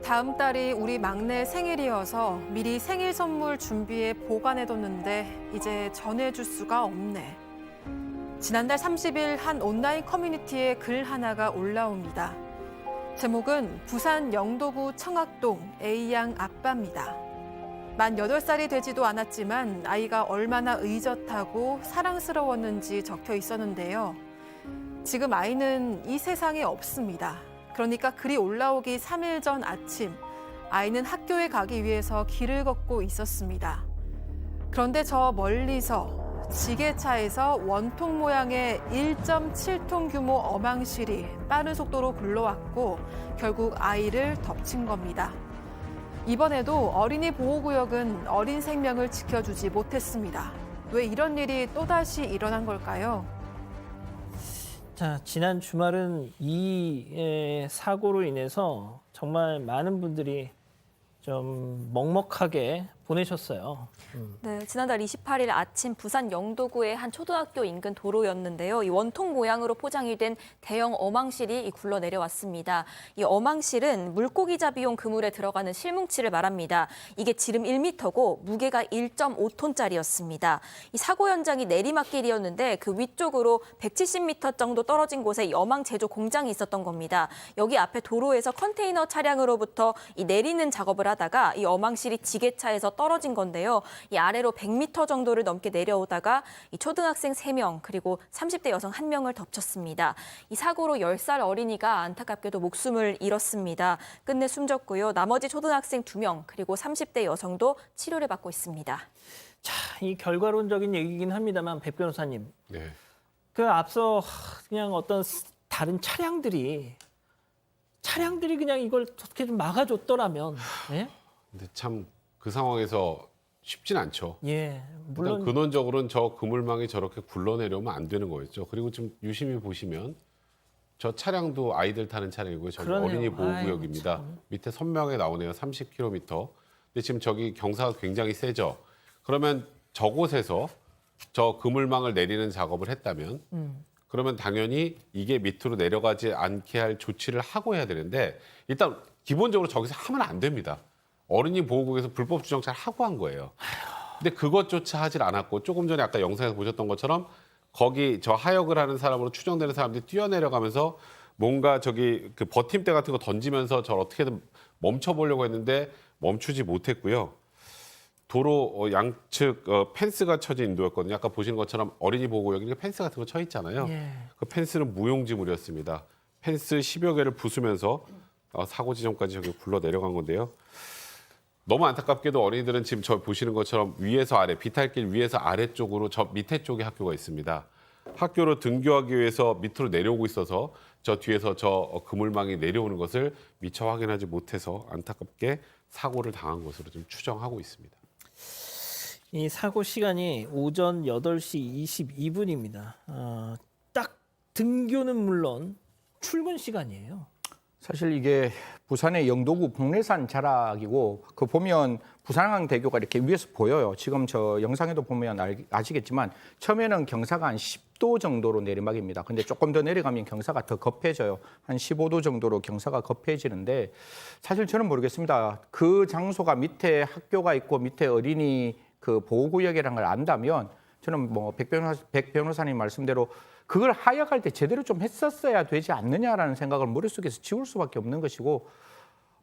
다음 달이 우리 막내 생일이어서 미리 생일 선물 준비해 보관해뒀는데 이제 전해줄 수가 없네. 지난달 30일 한 온라인 커뮤니티에 글 하나가 올라옵니다. 제목은 부산 영도구 청학동 A양 아빠입니다. 만 8살이 되지도 않았지만 아이가 얼마나 의젓하고 사랑스러웠는지 적혀 있었는데요. 지금 아이는 이 세상에 없습니다. 그러니까 글이 올라오기 3일 전 아침, 아이는 학교에 가기 위해서 길을 걷고 있었습니다. 그런데 저 멀리서 지게차에서 원통 모양의 1.7톤 규모 어망실이 빠른 속도로 굴러왔고 결국 아이를 덮친 겁니다. 이번에도 어린이 보호구역은 어린 생명을 지켜주지 못했습니다. 왜 이런 일이 또다시 일어난 걸까요? 자, 지난 주말은 이 사고로 인해서 정말 많은 분들이 좀 먹먹하게 보내셨어요. 네, 지난달 28일 아침 부산 영도구의 한 초등학교 인근 도로였는데요. 이 원통 모양으로 포장이 된 대형 어망실이 굴러 내려왔습니다. 이 어망실은 물고기잡이용 그물에 들어가는 실뭉치를 말합니다. 이게 지름 1m고 무게가 1.5톤짜리였습니다. 이 사고 현장이 내리막길이었는데 그 위쪽으로 170m 정도 떨어진 곳에 이 어망 제조 공장이 있었던 겁니다. 여기 앞에 도로에서 컨테이너 차량으로부터 이 내리는 작업을 하다가 이 어망실이 지게차에서 떨어진 건데요. 이 아래로 100m 정도를 넘게 내려오다가 이 초등학생 3명 그리고 30대 여성 1명을 덮쳤습니다. 이 사고로 10살 어린이가 안타깝게도 목숨을 잃었습니다. 끝내 숨졌고요. 나머지 초등학생 2명 그리고 30대 여성도 치료를 받고 있습니다. 자, 이 결과론적인 얘기긴 합니다만 백 변호사님, 네. 그 앞서 그냥 어떤 다른 차량들이 그냥 이걸 어떻게 좀 막아줬더라면, 예? 근데 참 그 상황에서 쉽진 않죠. 예, 물론 물론 근원적으로는 저 그물망이 저렇게 굴러내려오면 안 되는 거였죠. 그리고 좀 유심히 보시면 저 차량도 아이들 타는 차량이고요. 저기 그러네요. 어린이 보호구역입니다. 아이고, 참. 밑에 선명하게 나오네요. 30km. 근데 지금 저기 경사가 굉장히 세죠. 그러면 저곳에서 저 그물망을 내리는 작업을 했다면 그러면 당연히 이게 밑으로 내려가지 않게 할 조치를 하고 해야 되는데 일단 기본적으로 저기서 하면 안 됩니다. 어린이 보호구역에서 불법 주정차를 하고 한 거예요. 근데 그것조차 하질 않았고 조금 전에 아까 영상에서 보셨던 것처럼 거기 저 하역을 하는 사람으로 추정되는 사람들이 뛰어내려가면서 뭔가 저기 그 버팀대 같은 거 던지면서 저를 어떻게든 멈춰보려고 했는데 멈추지 못했고요. 도로 양측 펜스가 쳐진 인도였거든요. 아까 보시는 것처럼 어린이 보호구역이니까 펜스 같은 거 쳐 있잖아요. 예. 그 펜스는 무용지물이었습니다. 펜스 10여 개를 부수면서 사고 지점까지 저기 굴러 내려간 건데요. 너무 안타깝게도 어린이들은 지금 저 보시는 것처럼 위에서 아래, 비탈길 위에서 아래쪽으로 저 밑에 쪽에 학교가 있습니다. 학교로 등교하기 위해서 밑으로 내려오고 있어서 저 뒤에서 저 그물망이 내려오는 것을 미처 확인하지 못해서 안타깝게 사고를 당한 것으로 좀 추정하고 있습니다. 이 사고 시간이 오전 8시 22분입니다. 딱 등교는 물론 출근 시간이에요. 사실 이게 부산의 영도구 복례산 자락이고 그 보면 부산항대교가 이렇게 위에서 보여요. 지금 저 영상에도 보면 아시겠지만 처음에는 경사가 한 10도 정도로 내리막입니다. 근데 조금 더 내려가면 경사가 더 급해져요. 한 15도 정도로 경사가 급해지는데 사실 저는 모르겠습니다. 그 장소가 밑에 학교가 있고 밑에 어린이 그 보호구역이라는 걸 안다면 저는 뭐 백 변호사님 말씀대로 그걸 하역할 때 제대로 좀 했었어야 되지 않느냐라는 생각을 머릿속에서 지울 수밖에 없는 것이고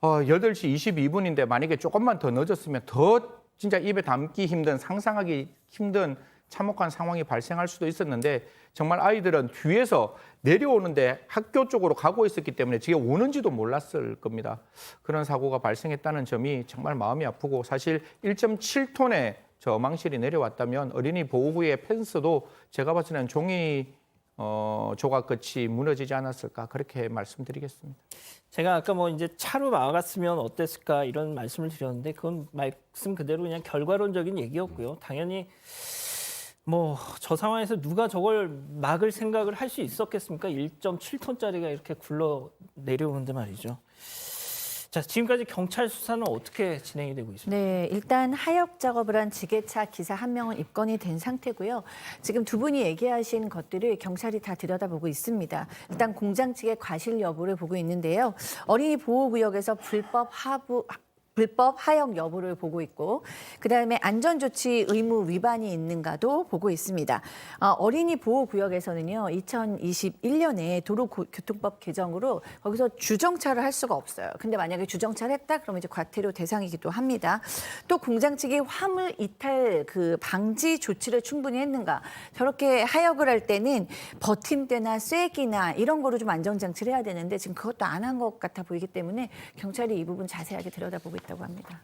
8시 22분인데 만약에 조금만 더 늦었으면 더 진짜 입에 담기 힘든 상상하기 힘든 참혹한 상황이 발생할 수도 있었는데 정말 아이들은 뒤에서 내려오는데 학교 쪽으로 가고 있었기 때문에 지금 오는지도 몰랐을 겁니다. 그런 사고가 발생했다는 점이 정말 마음이 아프고 사실 1.7톤의 저 어망실이 내려왔다면 어린이 보호구의 펜스도 제가 봤을 때는 종이 조각 끝이 무너지지 않았을까 그렇게 말씀드리겠습니다. 제가 아까 뭐 이제 차로 막았으면 어땠을까 이런 말씀을 드렸는데 그건 말씀 그대로 그냥 결과론적인 얘기였고요. 당연히 뭐 저 상황에서 누가 저걸 막을 생각을 할 수 있었겠습니까? 1.7톤짜리가 이렇게 굴러 내려오는데 말이죠. 자, 지금까지 경찰 수사는 어떻게 진행이 되고 있습니까? 네, 일단 하역 작업을 한 지게차 기사 한 명은 입건이 된 상태고요. 지금 두 분이 얘기하신 것들을 경찰이 다 들여다보고 있습니다. 일단 공장 측의 과실 여부를 보고 있는데요. 어린이 보호구역에서 불법 하역 여부를 보고 있고, 그다음에 안전조치 의무 위반이 있는가도 보고 있습니다. 어린이 보호구역에서는요, 2021년에 도로교통법 개정으로 거기서 주정차를 할 수가 없어요. 근데 만약에 주정차를 했다 그러면 이제 과태료 대상이기도 합니다. 또 공장 측이 화물 이탈 그 방지 조치를 충분히 했는가? 저렇게 하역을 할 때는 버팀대나 쐐기나 이런 거로 좀 안전장치를 해야 되는데 지금 그것도 안 한 것 같아 보이기 때문에 경찰이 이 부분 자세하게 들여다보고 있다고 합니다.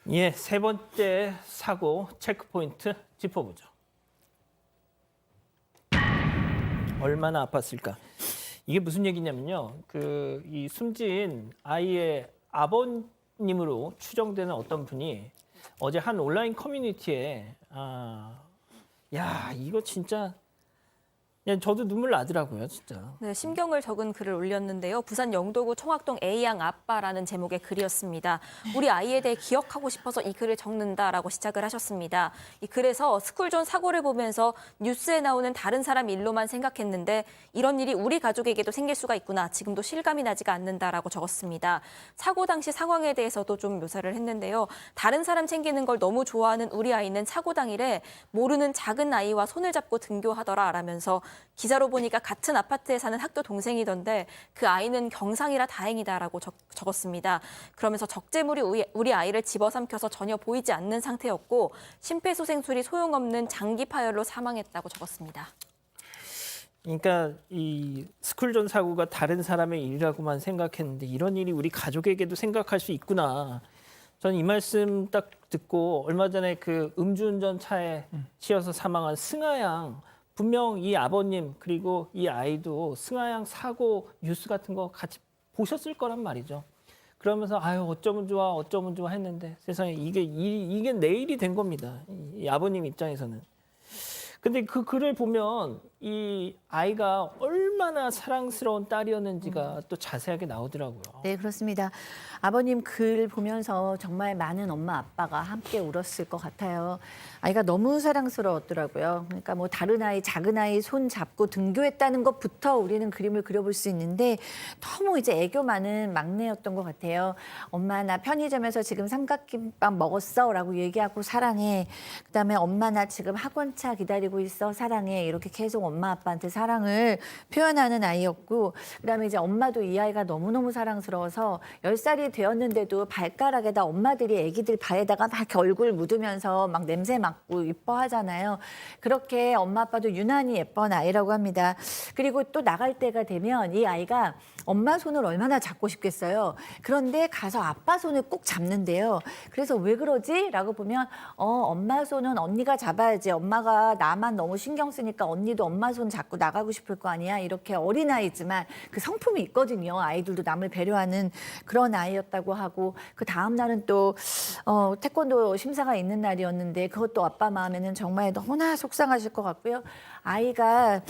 예, 세 번째 사고 체크포인트 짚어보죠. 얼마나 아팠을까? 이게 무슨 얘기냐면요. 이 숨진 아이의 아버님으로 추정되는 어떤 분이 어제 한 온라인 커뮤니티에 야, 이거 진짜 저도 눈물 나더라고요, 진짜. 네, 심경을 적은 글을 올렸는데요. 부산 영도구 청학동 A양 아빠라는 제목의 글이었습니다. 우리 아이에 대해 기억하고 싶어서 이 글을 적는다라고 시작을 하셨습니다. 이 글에서 스쿨존 사고를 보면서 뉴스에 나오는 다른 사람 일로만 생각했는데 이런 일이 우리 가족에게도 생길 수가 있구나. 지금도 실감이 나지가 않는다라고 적었습니다. 사고 당시 상황에 대해서도 좀 묘사를 했는데요. 다른 사람 챙기는 걸 너무 좋아하는 우리 아이는 사고 당일에 모르는 작은 아이와 손을 잡고 등교하더라라면서 기자로 보니까 같은 아파트에 사는 학교 동생이던데 그 아이는 경상이라 다행이다라고 적었습니다. 그러면서 적재물이 우리 아이를 집어삼켜서 전혀 보이지 않는 상태였고 심폐소생술이 소용없는 장기 파열로 사망했다고 적었습니다. 그러니까 이 스쿨존 사고가 다른 사람의 일이라고만 생각했는데 이런 일이 우리 가족에게도 생각할 수 있구나. 저는 이 말씀 딱 듣고 얼마 전에 그 음주운전 차에 치여서 사망한 승하양, 분명 이 아버님 그리고 이 아이도 승하양 사고 뉴스 같은 거 같이 보셨을 거란 말이죠. 그러면서 아유 어쩌면 좋아 했는데 세상에 이게 내일이 된 겁니다. 이 아버님 입장에서는. 근데 그 글을 보면 이 아이가 얼마나 사랑스러운 딸이었는지가 또 자세하게 나오더라고요. 네, 그렇습니다. 아버님 글 보면서 정말 많은 엄마 아빠가 함께 울었을 것 같아요. 아이가 너무 사랑스러웠더라고요. 그러니까 뭐 다른 아이, 작은 아이 손 잡고 등교했다는 것부터 우리는 그림을 그려볼 수 있는데 너무 이제 애교 많은 막내였던 것 같아요. 엄마 나 편의점에서 지금 삼각김밥 먹었어 라고 얘기하고 사랑해. 그다음에 엄마 나 지금 학원차 기다리고 있어 사랑해. 이렇게 계속 엄마 아빠한테 사랑을 표현하는 아이였고 그다음에 이제 엄마도 이 아이가 너무너무 사랑스러워서 10살이 되었는데도 발가락에다 엄마들이 아기들 발에다가 막 이렇게 얼굴 묻으면서 막 냄새 맡고 이뻐하잖아요. 그렇게 엄마 아빠도 유난히 예쁜 아이라고 합니다. 그리고 또 나갈 때가 되면 이 아이가 엄마 손을 얼마나 잡고 싶겠어요. 그런데 가서 아빠 손을 꼭 잡는데요. 그래서 왜 그러지? 라고 보면 엄마 손은 언니가 잡아야지. 엄마가 나만 너무 신경 쓰니까 언니도 엄마 손 잡고 나가고 싶을 거 아니야. 이렇게 어린아이지만 그 성품이 있거든요. 아이들도 남을 배려하는 그런 아이였다고 하고 그 다음 날은 또 태권도 심사가 있는 날이었는데 그것도 아빠 마음에는 정말 너무나 속상하실 것 같고요. 아이가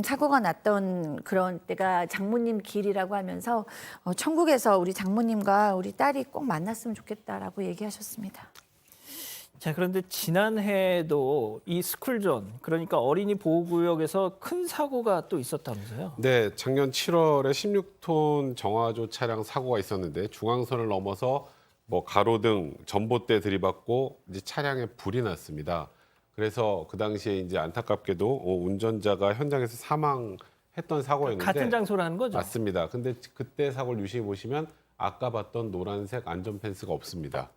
사고가 났던 그런 때가 장모님 길이라고 하면서 천국에서 우리 장모님과 우리 딸이 꼭 만났으면 좋겠다라고 얘기하셨습니다. 자, 그런데 지난해에도 이 스쿨존, 그러니까 어린이 보호구역에서 큰 사고가 또 있었다면서요? 네, 작년 7월에 16톤 정화조 차량 사고가 있었는데 중앙선을 넘어서 뭐 가로등, 전봇대 들이받고 이제 차량에 불이 났습니다. 그래서 그 당시에 이제 안타깝게도 운전자가 현장에서 사망했던 사고였는데 같은 장소라는 거죠? 맞습니다. 근데 그때 사고를 유심히 보시면 아까 봤던 노란색 안전 펜스가 없습니다.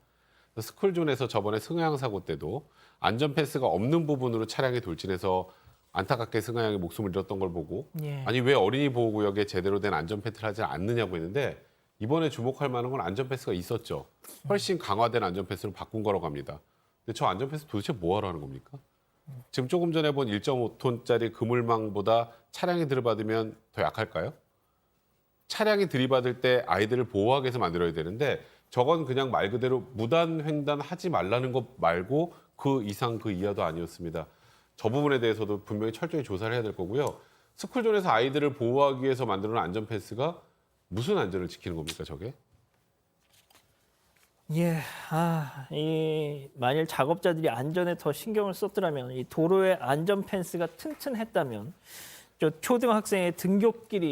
스쿨존에서 저번에 승하양 사고 때도 안전 펜스가 없는 부분으로 차량이 돌진해서 안타깝게 승하양이 목숨을 잃었던 걸 보고 예. 아니 왜 어린이 보호구역에 제대로 된 안전 펜스를 하지 않느냐고 했는데 이번에 주목할 만한 건 안전 펜스가 있었죠. 훨씬 강화된 안전 펜스로 바꾼 거라고 합니다. 근데 저 안전 펜스 도대체 뭐 하러 하는 겁니까? 지금 조금 전에 본 1.5톤짜리 그물망보다 차량이 들이받으면 더 약할까요? 차량이 들이받을 때 아이들을 보호하기 위해서 만들어야 되는데 저건 그냥 말 그대로 무단횡단 하지 말라는 것 말고 그 이상 그 이하도 아니었습니다. 저 부분에 대해서도 분명히 철저히 조사를 해야 될 거고요. 스쿨존에서 아이들을 보호하기 위해서 만들어놓은 안전 펜스가 무슨 안전을 지키는 겁니까, 저게? 예, 만일 작업자들이 안전에 더 신경을 썼더라면, 이 도로의 안전 펜스가 튼튼했다면, 저 초등학생의 등굣길이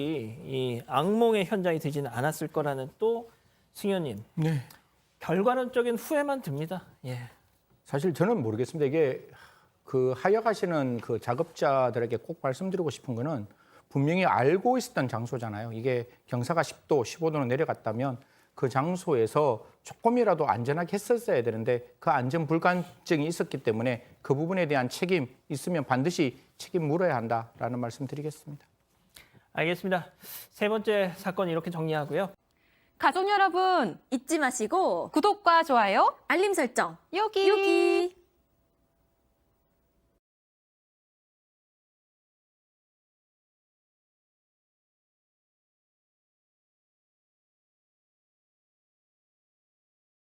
이 악몽의 현장이 되지는 않았을 거라는 또 승현님, 네. 결과론적인 후회만 듭니다. 예. 사실 저는 모르겠습니다. 이게 그 하역하시는 그 작업자들에게 꼭 말씀드리고 싶은 거는 분명히 알고 있었던 장소잖아요. 이게 경사가 10도, 15도로 내려갔다면 그 장소에서 조금이라도 안전하게 했었어야 되는데 그 안전 불감증이 있었기 때문에 그 부분에 대한 책임 있으면 반드시 책임 물어야 한다라는 말씀 드리겠습니다. 알겠습니다. 세 번째 사건 이렇게 정리하고요. 가족 여러분, 잊지 마시고 구독과 좋아요, 알림 설정 여기.